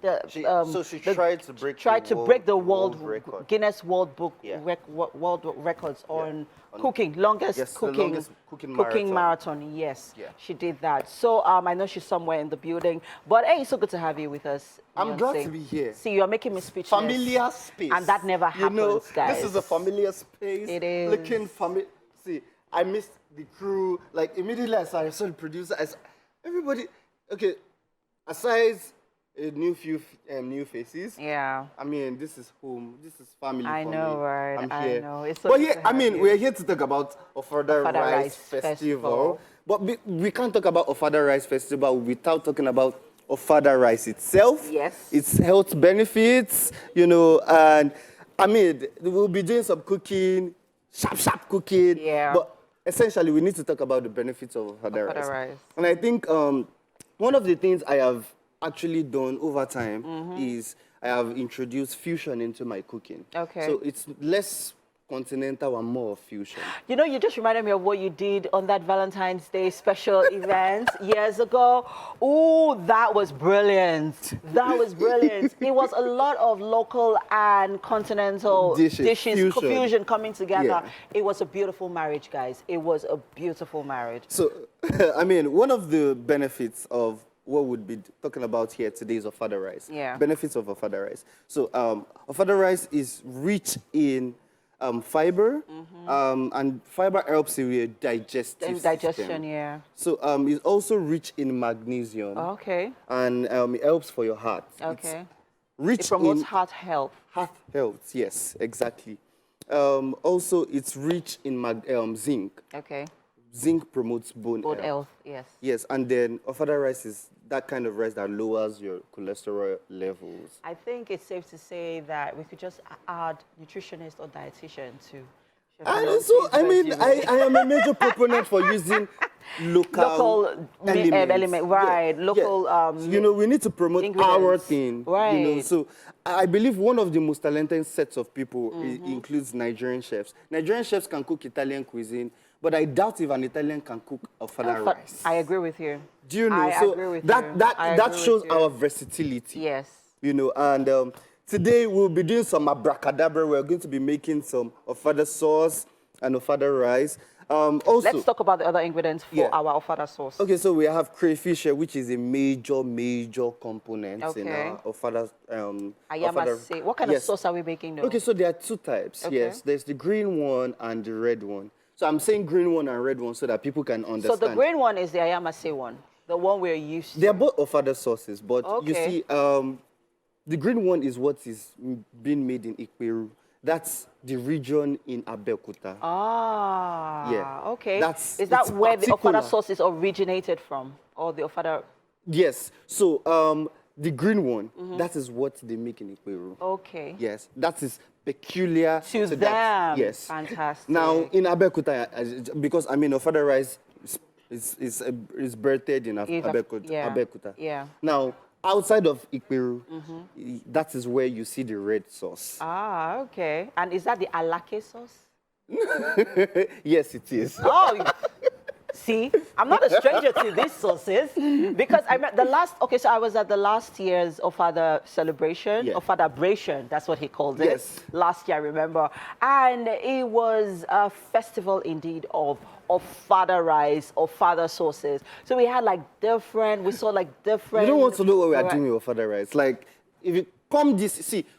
So she tried to break the world record. Guinness World Book Yeah. World Records on cooking, longest cooking marathon. Yes, she did that. So I know she's somewhere in the building. But hey, it's so good to have you with us. I'm glad to be here. See, you're making me speechless. Familiar space, and that never happens, guys. This is a familiar space. It is. Looking familiar. See, I missed the crew. Like immediately I saw the producer. Everybody. Okay, aside. New faces. Yeah. I mean, this is home. This is family. I know, right? I'm here. I know. It's so but yeah, I mean, we're here to talk about Father Rice Festival. Festival. But we can't talk about Father Rice Festival without talking about Father Rice itself. Yes. Its health benefits, you know, and I mean, we'll be doing some cooking, sharp cooking. Yeah. But essentially, we need to talk about the benefits of Father Rice. And I think one of the things I have actually done over time is I have introduced fusion into my cooking. Okay. So it's less continental and more fusion. You know, you just reminded me of what you did on that Valentine's Day special event years ago. Ooh, that was brilliant. That was brilliant. It was a lot of local and continental dishes fusion coming together. Yeah. It was a beautiful marriage, guys. It was a beautiful marriage. So, I mean, one of the benefits of what we'll be talking about here today is Father Rice. Yeah. Benefits of Father Rice. So, Father Rice is rich in fiber, and fiber helps in your digestive system. Yeah. So, it's also rich in magnesium. Okay. And it helps for your heart. Okay. It's rich it promotes in heart health. Heart health, yes, exactly. Also, it's rich in zinc. Okay. Zinc promotes bone Bone health. health, yes. Yes, and then ofada rice is that kind of rice that lowers your cholesterol levels. I think it's safe to say that we could just add nutritionist or dietitian to Chef And Beyonce's so, I mean, regimen. I am a major proponent for using local element, right? Yeah, Local, yeah. You know, we need to promote our ingredients. thing. Right. You know, so I believe one of the most talented sets of people includes Nigerian chefs. Nigerian chefs can cook Italian cuisine, but I doubt if an Italian can cook ofada rice. I agree with you. Do you know? I So agree with that you. that I that agree shows with you. our versatility. Yes. You know, and today we'll be doing some abracadabra. We're going to be making some ofada sauce and ofada rice. Also, Let's talk about the other ingredients for our ofada sauce. okay, so we have crayfish here, which is a major component in our ofada. Ayamase. What kind of sauce are we making now? Okay, so there are two types. Okay. Yes, there's the green one and the red one. So I'm saying green one and red one so that people can understand. So the green one is the Ayamase one, the one we're used to. They're both ofada sauces, but you Okay. see, the green one is what is being made in Ikperu. That's the region in Abeokuta. Ah, Yeah. okay. It's Is that where the particular. ofada sauce is originated from? Or the ofada... Yes. So the green one, that is what they make in Ikperu. Okay. Yes, that is peculiar To that. them. Yes. Fantastic. Now in Abeokuta, because I mean ofada rice is birthed in Abeokuta. Yeah. Now outside of Ikperu, that is where you see the red sauce. Ah, okay. And is that the alake sauce? Yes, it is. Oh, see, I'm not a stranger to these sauces because I met so I was at the last year's Ofada celebration, Ofadabration, that's what he called it. Yes. Last year, I remember. And it was a festival indeed of Ofada rice, Ofada sauces. So we had we saw different. You don't want to know what we are doing with ofada rice. Like, if you come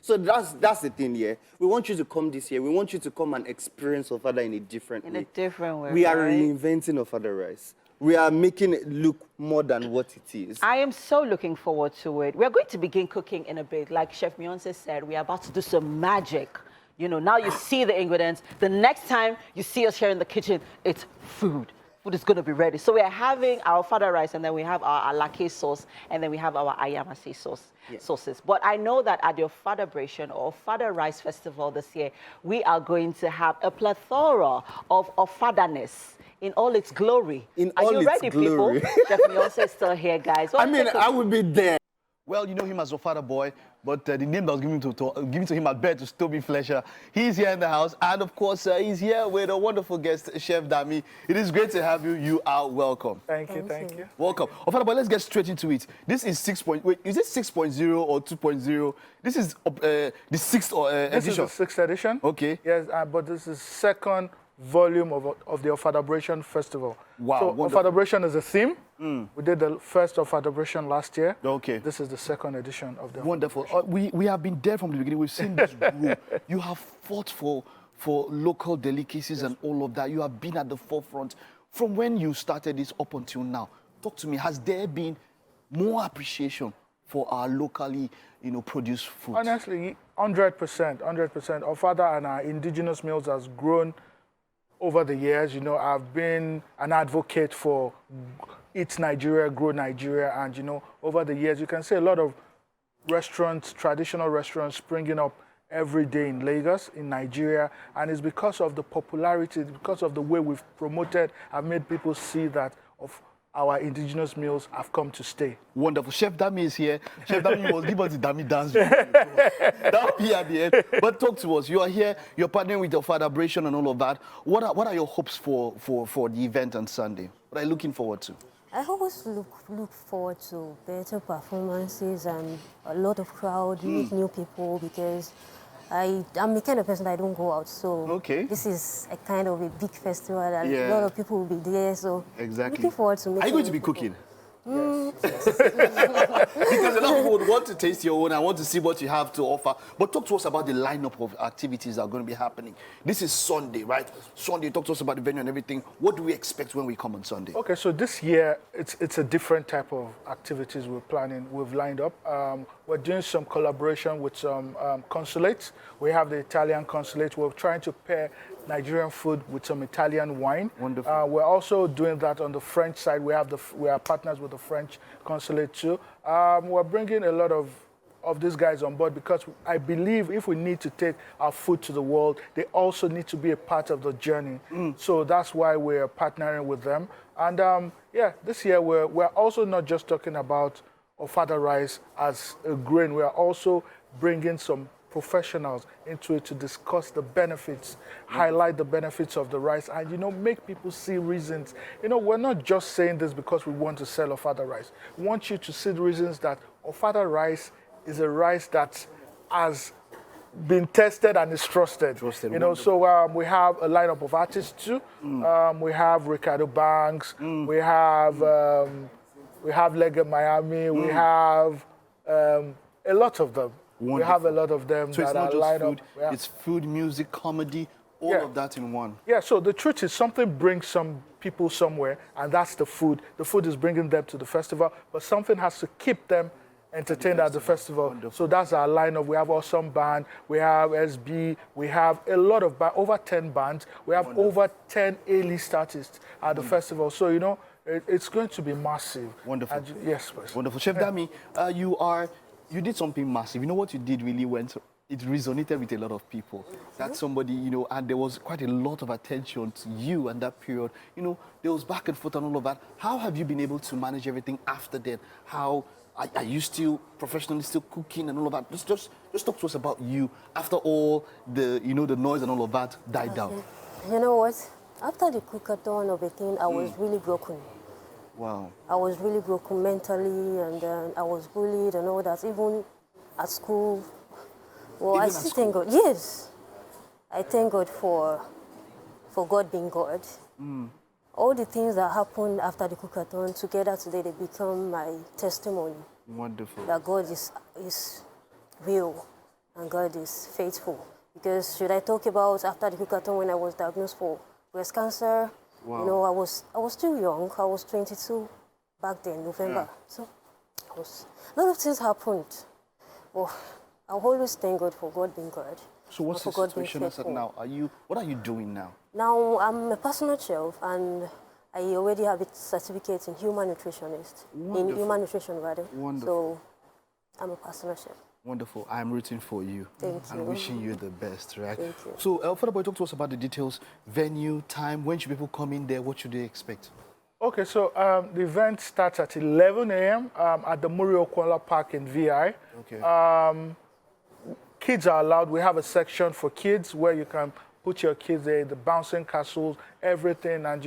so that's the thing here. We want you to come this year. We want you to come and experience ofada in a different way. In a different way, We are right? reinventing ofada rice. We are making it look more than what it is. I am so looking forward to it. We're going to begin cooking in a bit. Like Chef Beyonce said, we're about to do some magic. You know, now you see the ingredients. The next time you see us here in the kitchen, it's food. Food is going to be ready. So we are having our ofada rice, and then we have our alake sauce, and then we have our ayamase sauces. But I know that at the Ofadabration or Ofada Rice Festival this year, we are going to have a plethora of ofadaness in all its glory. Are you ready, people? Chef Beyonce is still here, guys. I mean, I would be there. Well, you know him as Ofada Boy, but the name that was given to him at birth was Toby Flesher. He's here in the house, and of course, he's here with a wonderful guest, Chef Dami. It is great to have you. You are welcome. Thank you. Welcome. Ofada Boy, let's get straight into it. This is is it 6.0 or 2.0? This is the sixth edition. This is the sixth edition. Okay. Yes, but this is second volume of the Ofadabration Festival. Wow, So wonderful. Ofadabration is a theme. We did the first Ofadabration last year. Okay. This is the second edition of the Wonderful. We have been there from the beginning. We've seen this grow. You have fought for local delicacies and all of that. You have been at the forefront. From when you started this up until now, talk to me. Has there been more appreciation for our locally, produced food? Honestly, 100%. Ofada and our indigenous meals has grown over the years. I've been an advocate for Eat Nigeria, Grow Nigeria, and over the years, you can see a lot of restaurants, traditional restaurants springing up every day in Lagos, in Nigeria, and it's because of the popularity, because of the way we've promoted, I've made people see that of our indigenous meals have come to stay. Wonderful. Chef Dami is here. Chef Dami must give us the Dami dance. That'll be at the end. But talk to us. You are here. You're partnering with the Ofadabration and all of that. What are your hopes for the event on Sunday? What are you looking forward to? I always look forward to better performances and a lot of crowd, meet new people, because I'm the kind of person that I don't go out. So this is a kind of a big festival and a lot of people will be there. So exactly. looking forward to meeting. Are you going to be people. cooking? Because a lot of people would want to taste your own and want to see what you have to offer. But talk to us about the lineup of activities that are going to be happening. This is Sunday, right? Sunday, talk to us about the venue and everything. What do we expect when we come on Sunday? Okay, so this year, it's a different type of activities we've lined up. We're doing some collaboration with some consulates. We have the Italian consulate. We're trying to pair Nigerian food with some Italian wine. Wonderful. We're also doing that on the French side. We are partners with the French consulate too. We're bringing a lot of these guys on board because I believe if we need to take our food to the world, they also need to be a part of the journey. So that's why we're partnering with them. And this year we're also not just talking about ofada rice as a grain. We are also bringing some professionals into it to discuss the benefits, highlight the benefits of the rice, and make people see reasons. We're not just saying this because we want to sell ofada rice. We want you to see the reasons that ofada rice is a rice that has been tested and is trusted. So we have a lineup of artists too. We have Ricardo Banks. We have Lega Miami. We have a lot of them. Wonderful. We have a lot of them so that it's not are just lined food, up. Yeah. It's food, music, comedy, all of that in one. Yeah, so the truth is something brings some people somewhere, and that's the food. The food is bringing them to the festival, but something has to keep them entertained at the festival. Wonderful. So that's our lineup. We have Awesome Band, we have SB, we have a lot of over 10 bands. We have over 10 A-list artists at the festival. So, it's going to be massive. Wonderful. Yes, please. Wonderful. Chef Dami, you did something massive. What you did really it resonated with a lot of people. That somebody, and there was quite a lot of attention to you and that period. There was back and forth and all of that. How have you been able to manage everything after that? How are you still professionally still cooking and all of that? Just talk to us about you after all the, the noise and all of that died down. You know what? After the cookathon of a thing, I was really broken. Wow. I was really broken mentally, and I was bullied and all that, even at school. Well, Even I still thank God. Yes. I thank God for God being God. All the things that happened after the cookathon together today, they become my testimony. Wonderful. That God is real and God is faithful. Because should I talk about after the cookathon when I was diagnosed for breast cancer? Wow. I was still young. I was 22 back then, November. So a lot of things happened. Well, I always thank God for God being God. So what's the situation as of now? What are you doing now? Now I'm a personal chef, and I already have a certificate in human nutritionist. Wonderful. In human nutrition, rather. Wonderful. So I'm a personal chef. Wonderful. I'm rooting for you. Thank you. And wishing you the best, right? Thank you. So, Father Boy, talk to us about the details, venue, time, when should people come in there, what should they expect? Okay, so the event starts at 11 a.m. At the Murio Kuala Park in VI. Okay. Kids are allowed. We have a section for kids where you can put your kids there, the bouncing castles, everything. And,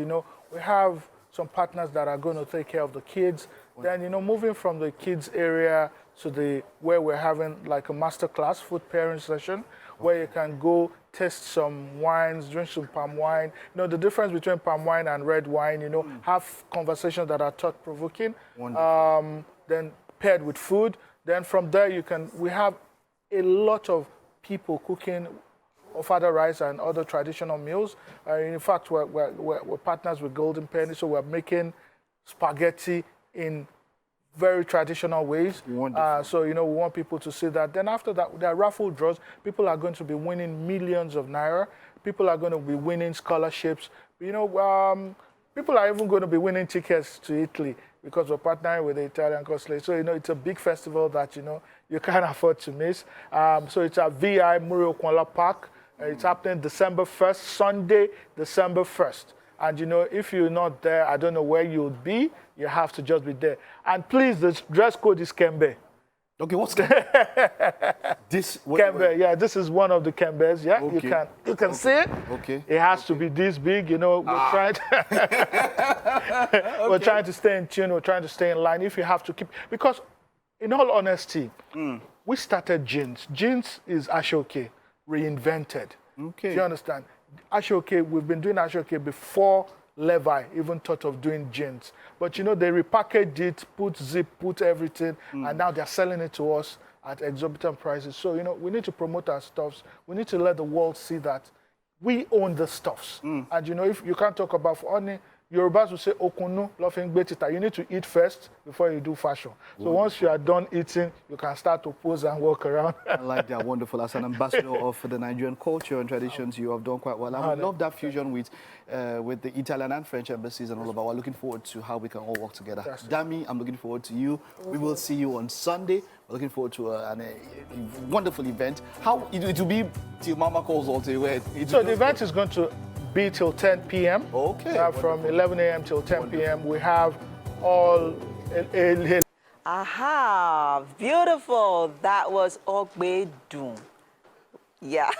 we have some partners that are going to take care of the kids. Then, moving from the kids area to where we're having like a master class, food pairing session, where you can go test some wines, drink some palm wine. The difference between palm wine and red wine, have conversations that are thought-provoking. Then paired with food. Then from there, we have a lot of people cooking ofada rice and other traditional meals. In fact, we're partners with Golden Penny, so we're making spaghetti in very traditional ways. So, we want people to see that. Then after that, there are raffle draws. People are going to be winning millions of naira. People are going to be winning scholarships. People are even going to be winning tickets to Italy because we're partnering with the Italian consulate. So, it's a big festival that, you can't afford to miss. So it's at VI Murio Kuala Park. It's happening December 1st, Sunday, December 1st. And, if you're not there, I don't know where you'll be. You have to just be there. And please, the dress code is Kembe. Okay, what's Kembe? Kembe, yeah, this is one of the Kembes. Yeah, okay. you can see it. Okay. It has to be this big. We're trying we're trying to stay in tune. We're trying to stay in line. If you have to keep, because in all honesty, we started jeans. Jeans is Ashoke reinvented. Okay. Do you understand? Ashoke, we've been doing Ashoke before Levi even thought of doing jeans. But you know, they repackaged it, put zip, put everything, and now they're selling it to us at exorbitant prices. So, you know, we need to promote our stuffs. We need to let the world see that we own the stuffs. And you know, if you can't talk about honey, Yorubas will say, Okunu, loving betita. You need to eat first before you do fashion. So once you are done eating, you can start to pose and walk around. I like that. Wonderful. As an ambassador of the Nigerian culture and traditions, you have done quite well. I would love that fusion with the Italian and French embassies and all of that. We're looking forward to how we can all work together. Dami, I'm looking forward to you. We will see you on Sunday. We're looking forward to a wonderful event. How it will be till Mama calls all day. So the event is going to be till 10 p.m. Okay. From 11 a.m. till 10 p.m. We have all... Aha, beautiful. That was Ogbedun. Yeah,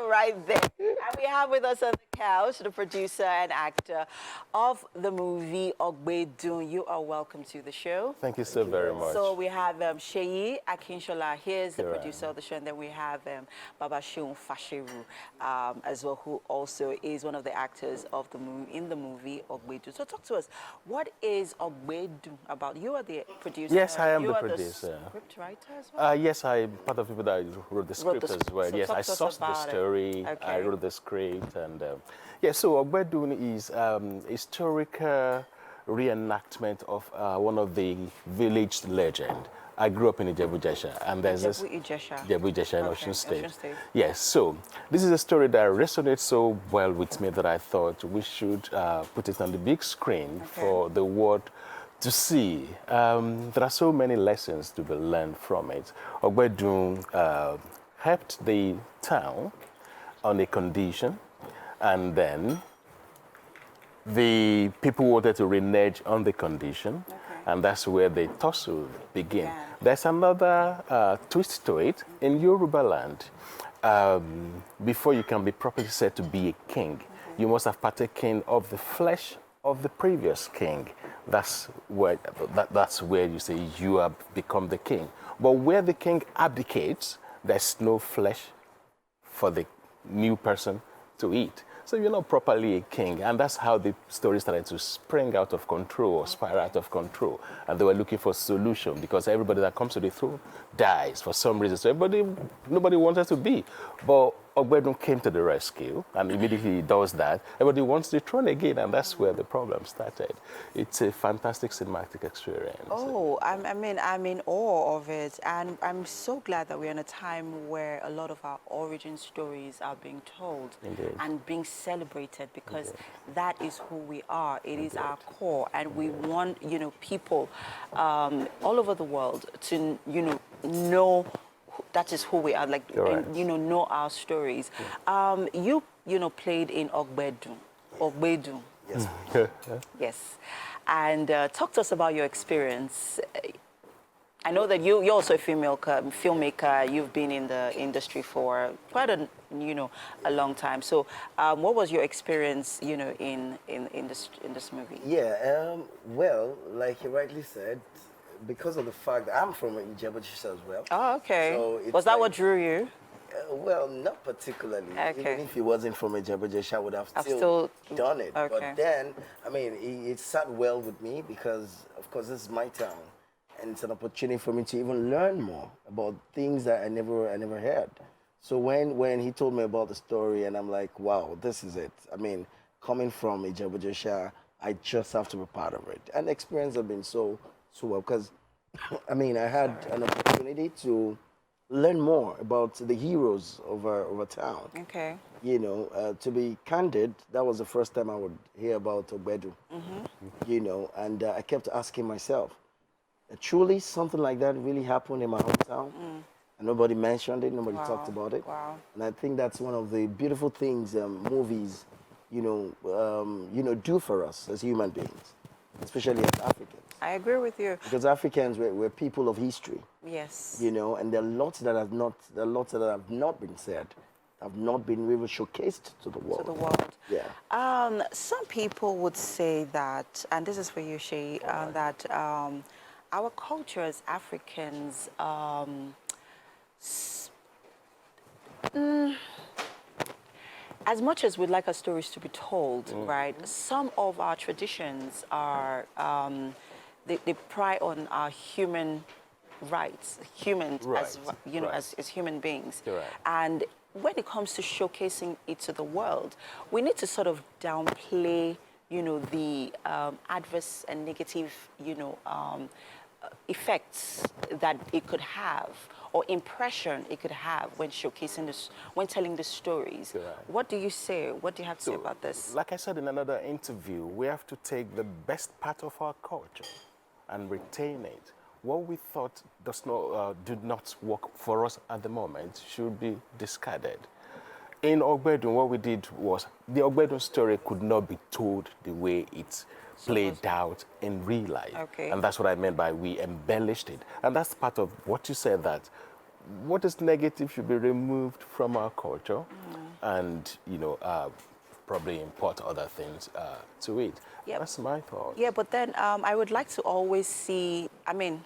right there. And we have with us on the couch the producer and actor of the movie Ogbedun. You are welcome to the show. Thank you so very much. So we have Sheyi Akinshola. Here's the producer of the show. And then we have Babashun Fashiru as well, who also is one of the actors of the in the movie Ogbedun. So talk to us. What is Ogbedun about? You are the producer. Yes, I am you the are producer. The script writer as well? Yes, I'm part of the people that wrote the script as well. So yes, I sourced the story. Okay. I wrote the script. And yeah, so Ogbedun is historical reenactment of one of the village legend. I grew up in Ijebu-Jesha, and there's this Ijebu-Jesha in Osun State. Yes, so this is a story that resonates so well with me that I thought we should put it on the big screen for the world to see. There are so many lessons to be learned from it. Ogbedun helped the town on a condition, and then the people wanted to renege on the condition, and that's where the tussle began. Yeah. There's another twist to it. In Yoruba land, before you can be properly said to be a king, you must have partaken of the flesh of the previous king. That's where you say you have become the king. But where the king abdicates, there's no flesh for the new person to eat. So you're not properly a king. And that's how the story started to spring out of control or spiral out of control. And they were looking for a solution because everybody that comes to the throne dies for some reason. So nobody wanted to be. But Ogbedun came to the rescue, and immediately he does that. Everybody wants the throne again, and that's where the problem started. It's a fantastic cinematic experience. Oh, I'm in awe of it, and I'm so glad that we're in a time where a lot of our origin stories are being told and being celebrated, because that is who we are. It is our core, and we want, you know, people all over the world to, you know that is who we are, like, and, you know our stories. You played in Ogbedun. Yes. Yes. And talk to us about your experience. I know that you're also a filmmaker. You've been in the industry for quite a long time. So what was your experience, in this movie? Yeah, well, like you rightly said, because of the fact that I'm from Ijebu-Jesha as well. Oh, okay. So was that what drew you? Well, not particularly. Okay. Even if it wasn't from Ijebu-Jesha, I would have still done it. Okay. But then, I mean, it sat well with me because, of course, this is my town. And it's an opportunity for me to even learn more about things that I never heard. So when he told me about the story, and I'm like, wow, this is it. I mean, coming from Ijebu-Jesha, I just have to be part of it. And the experience has been so well, because, I mean, I had an opportunity to learn more about the heroes of our town. Okay. To be candid, that was the first time I would hear about Ogbedun. And I kept asking myself, truly something like that really happened in my hometown? And nobody mentioned it, nobody talked about it. Wow. And I think that's one of the beautiful things movies, do for us as human beings, especially as Africans. I agree with you. Because Africans, we're people of history. Yes. And there are lots that have not been said, have not been really showcased to the world. Yeah. Some people would say that, and this is for you, Sheyi, that our culture as Africans, as much as we'd like our stories to be told, right, some of our traditions are, they pry on our human rights, humans as, you know, as human beings. And when it comes to showcasing it to the world, we need to sort of downplay, you know, the adverse and negative, you know, effects that it could have, or impression it could have when showcasing this, when telling the stories. What do you say? What do you have to say about this? Like I said in another interview, we have to take the best part of our culture and retain it. What we thought did not work for us at the moment should be discarded. In Ogbedun, what we did was, the Ogbedun story could not be told the way it's played out in real life. And that's what I meant by we embellished it. And that's part of what you said, that what is negative should be removed from our culture and, you know, probably import other things to it. That's my thought. Yeah, but then I would like to always see, I mean,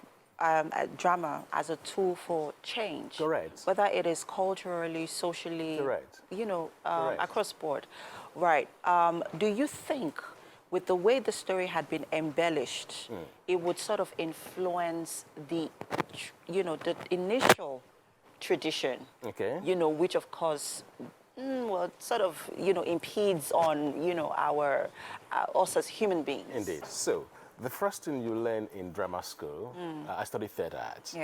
drama as a tool for change. Whether it is culturally, socially, you know, across board. Do you think with the way the story had been embellished, it would sort of influence the, you know, the initial tradition, you know, which of course, well, sort of, you know, impedes on, you know, our, us as human beings. Indeed. So, the first thing you learn in drama school, I studied theatre arts,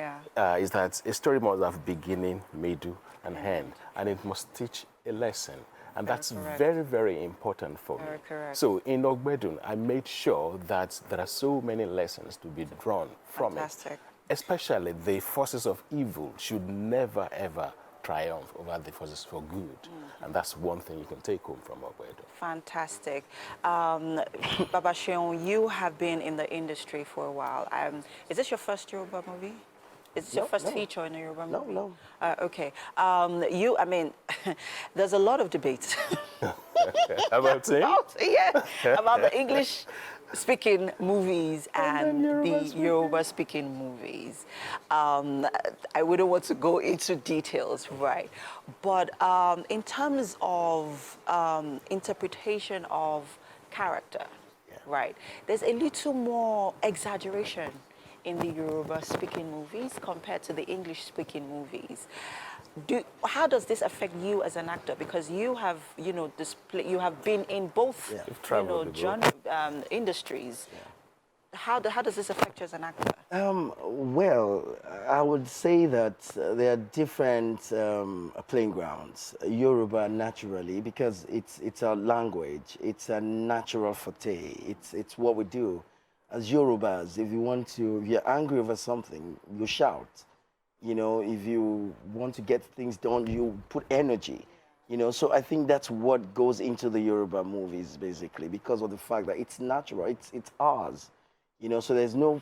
is that a story must have beginning, middle, and end, and it must teach a lesson. And that's very, very important for me. So in Ogbedun, I made sure that there are so many lessons to be drawn from it. Especially the forces of evil should never, ever triumph over the forces for good. And that's one thing you can take home from Ogbedun. Fantastic. Baba Sheon, you have been in the industry for a while. Is this your first Yoruba movie? Is this your first feature in a Yoruba movie? No. Okay. I mean, there's a lot of debate. About it? About the English-speaking movies and the Yoruba-speaking movies. I wouldn't want to go into details, right? But in terms of interpretation of character, right, there's a little more exaggeration in the Yoruba-speaking movies compared to the English-speaking movies. How does this affect you as an actor? Because you have, you know, you have been in both, you know, industries. How does this affect you as an actor? Well, I would say that there are different playing grounds. Yoruba, naturally, because it's a language, it's a natural forte, it's what we do. As Yorubas, if you're angry over something, you shout. You know, if you want to get things done, you put energy. You know, so I think that's what goes into the Yoruba movies, basically, because of the fact that it's natural, it's ours. You know, so there's no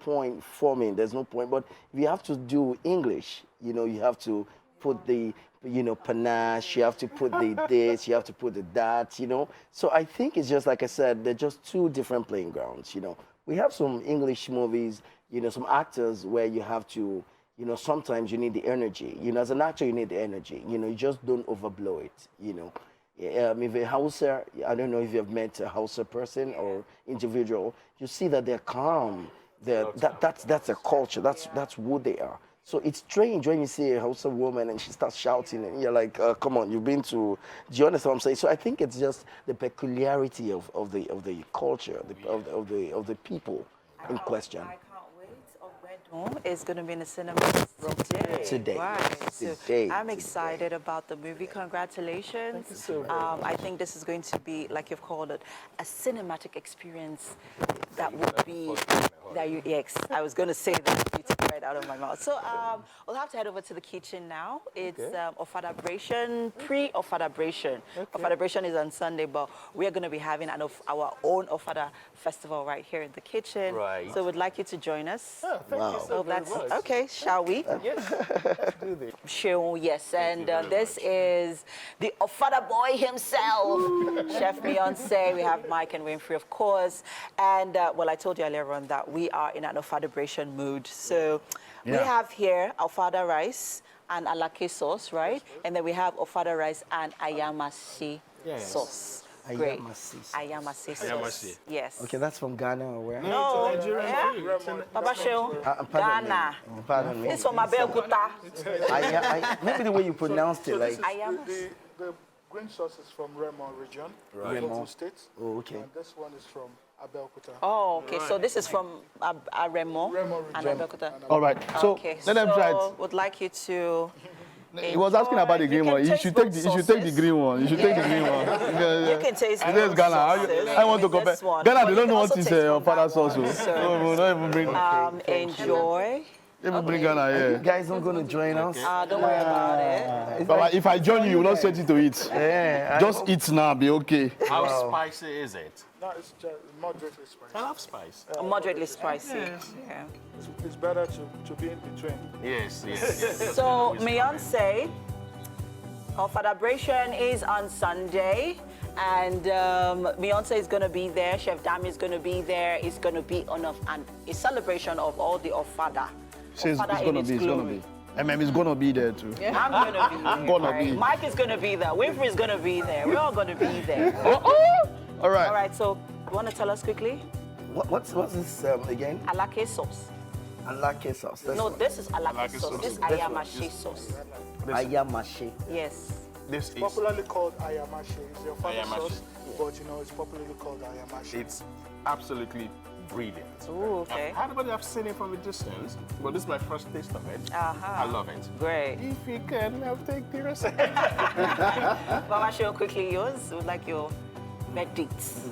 point forming, there's no point. But if you have to do English, you know, you have to put the, you know, panache, you have to put the this, you have to put the that, you know. So I think it's just, like I said, they're just two different playing grounds, you know. We have some English movies, you know, some actors where you have to, you know, sometimes you need the energy. You know, as an actor, you need the energy. You know, you just don't overblow it, you know. If a Hausa, I don't know if you've met a Hausa person or individual, you see that they're calm. That's a culture. That's who they are. So it's strange when you see a Hausa woman and she starts shouting and you're like, come on, you've been to, do you understand what I'm saying? So I think it's just the peculiarity of the culture, of the people in question. Is going to be in the cinemas today. Right. So I'm excited about the movie. Congratulations. Thank you so much. I think this is going to be, like you've called it, a cinematic experience that would be, I was going to say that, you took it right out of my mouth. So we'll have to head over to the kitchen now. It's Ofadabration, pre-Ofadabration. Ofadabration is on Sunday, but we are going to be having our own Ofada festival right here in the kitchen. Right. So we'd like you to join us. Oh, thank you so very much. Okay, shall we? Yes, let's do this. Sheon, yes, and this is the Ofada boy himself, Chef Beyonce. We have Mike and Winfrey, of course. And, well, I told you earlier on that we are in an Ofadabration mood. So We have here ofada rice and alake sauce, right? And then we have ofada rice and ayamasi sauce. Great. Ayamasi sauce. Yes. Okay, that's from Ghana or where? No, Baba Sheo, Ghana. Pardon me. It's from Abeokuta. Maybe the way you pronounced it, like. The green sauce is from Remo region, Remo State. Oh, okay. And this one is from Abeokuta. Oh, okay. So this is from Remo and Abeokuta. All right. So Okay. let them try it. Would like you to. He was asking about the green one. You should take the green one. You should take the green one. You can taste it. This is Ghana. I want to compare. Ghana, they don't know what is father sauce. So we don't even bring. Enjoy. Even bring Ghana here. You guys not going to join us? Don't worry about it. But if I join you, you will not set it to eat. Yeah. Just eat now, be okay. How spicy is it? No, it's just moderately spicy. I love spice. Moderately spicy. Yeah. It's better to be in between. Yes. So, Beyonce, our celebration is on Sunday. And Beyonce is going to be there. Chef Dami is going to be there. It's going to be a celebration of all the Ofada. It's going to be. It's going to be there too. Yeah. I'm going to be. Mike is going to be there. Winfrey is going to be there. We're all going to be there. All right. All right. So, you want to tell us quickly? What's this again? Alake sauce. Alake sauce. This is alake sauce. This is ayamashi sauce. Ayamashi. Yes. This is popularly called ayamashi. It's your father's sauce, but it's popularly called ayamashi. It's absolutely brilliant. Ooh, okay. I've seen it from a distance, but this is my first taste of it. I love it. Great. If you can, I'll take the rest. Mama, show quickly yours. Would like your verdicts.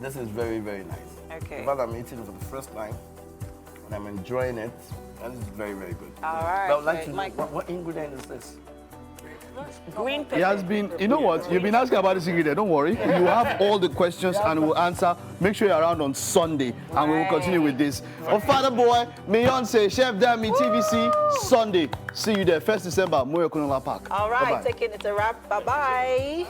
This is very, very nice. Okay. In fact, I'm eating it for the first time, and I'm enjoying it, and it's very, very good. All right. But I would like to know, what ingredient is this? Green pepper. He has been, you know what? You've been asking about this ingredient. Don't worry. You have all the questions and we'll answer. Make sure you're around on Sunday and we will continue with this. Father Boy, Beyonce, Chef Dami, TVC, Sunday. See you there. 1st December, Moyo Kunola Park. All right. Bye-bye. Taking it a wrap. Bye-bye.